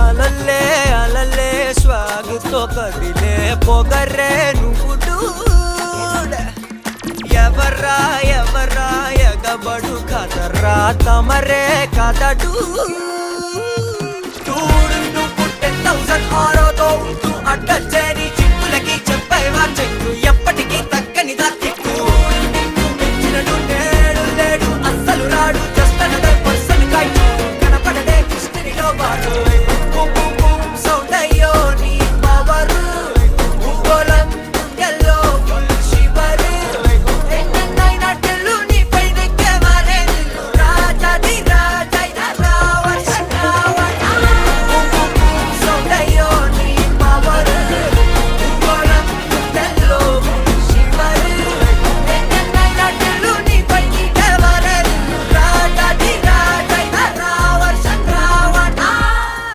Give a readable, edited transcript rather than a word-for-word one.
అలల్లే అలల్లే స్వాగుతో కదిలే పొగర్రే నువ్వు డూడ్. ఎవర్రా ఎవర్రా ఎగబడు కదర్రా తమరే కద డూడ్.